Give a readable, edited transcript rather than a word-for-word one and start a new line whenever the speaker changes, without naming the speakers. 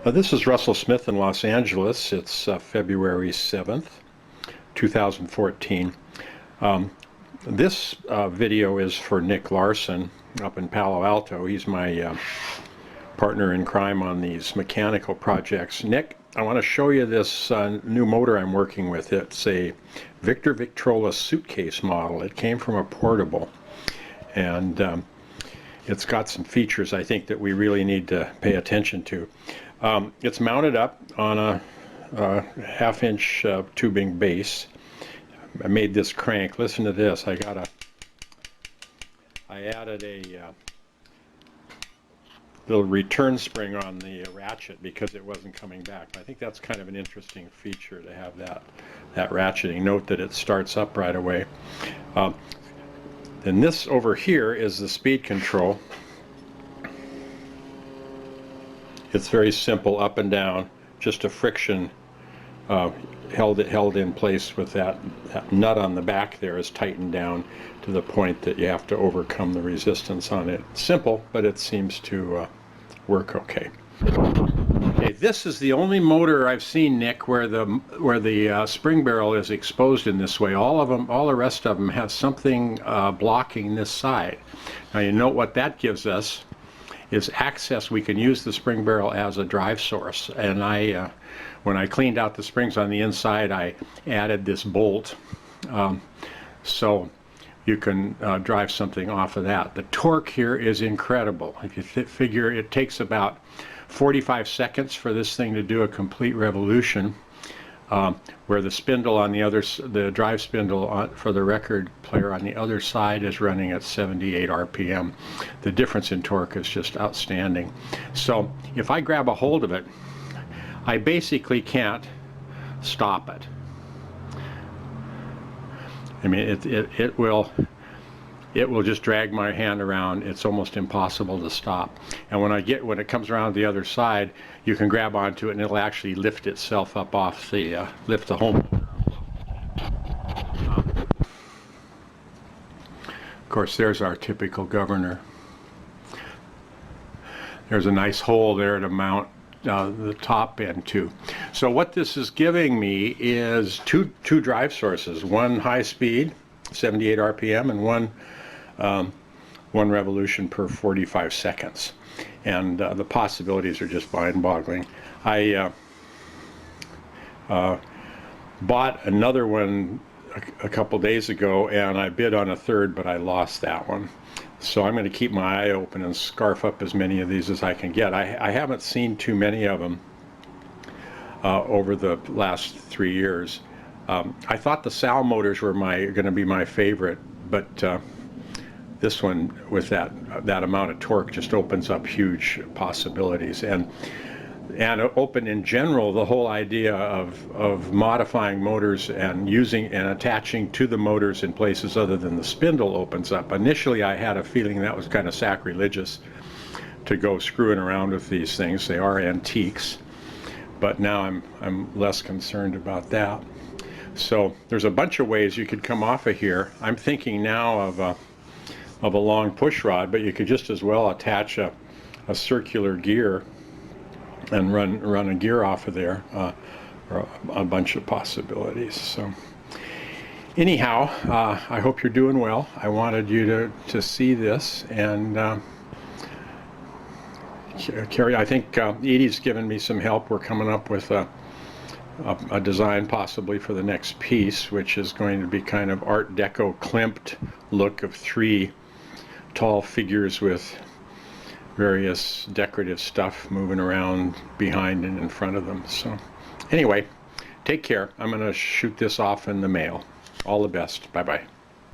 This is Russell Smith in Los Angeles. It's February 7th, 2014. This video is for Nick Larson up in Palo Alto. He's my partner in crime on these mechanical projects. Nick, I want to show you this new motor I'm working with. It's a Victor Suitcase model. It came from a portable, and it's got some features I think that we really need to pay attention to. It's mounted up on a half-inch tubing base. I made this crank. Listen to this. I added a little return spring on the ratchet because it wasn't coming back. I think that's kind of an interesting feature to have that ratcheting. Note that it starts up right away. Then this over here is the speed control. It's very simple, up and down, just a friction held in place with that nut on the back there is tightened down to the point that you have to overcome the resistance on it. Simple, but it seems to work okay. Okay, this is the only motor I've seen, Nick, where the spring barrel is exposed in this way. All the rest of them have something blocking this side. Now you note what that gives us is access. We can use the spring barrel as a drive source, and when I cleaned out the springs on the inside, I added this bolt so you can drive something off of that. The torque here is incredible. If you figure it takes about 45 seconds for this thing to do a complete revolution, where the spindle on the drive spindle for the record player on the other side is running at 78 RPM. The difference in torque is just outstanding. So if I grab a hold of it, I basically can't stop it. I mean, it will just drag my hand around. It's almost impossible to stop. And when it comes around the other side, you can grab onto it and it'll actually lift itself up off lift the home. Of course, there's our typical governor. There's a nice hole there to mount the top end to. So what this is giving me is two drive sources, one high speed, 78 RPM, and one revolution per 45 seconds. And the possibilities are just mind-boggling. I bought another one a couple days ago, and I bid on a third, but I lost that one. So I'm going to keep my eye open and scarf up as many of these as I can get. I haven't seen too many of them over the last 3 years. I thought the Sal motors were going to be my favorite, but this one with that amount of torque just opens up huge possibilities, and open in general the whole idea of modifying motors and using and attaching to the motors in places other than the spindle opens up. Initially I had a feeling that was kind of sacrilegious to go screwing around with these things. They are antiques, but now I'm less concerned about that. So there's a bunch of ways you could come off of here. I'm thinking now of a long push rod, but you could just as well attach a circular gear and run a gear off of there, or a bunch of possibilities. So anyhow, I hope you're doing well. I wanted you to see this, and Carrie, I think Edie's given me some help. We're coming up with a design possibly for the next piece, which is going to be kind of Art Deco klimped look of 3 tall figures with various decorative stuff moving around behind and in front of them. So anyway, take care. I'm going to shoot this off in the mail. All the best. Bye-bye.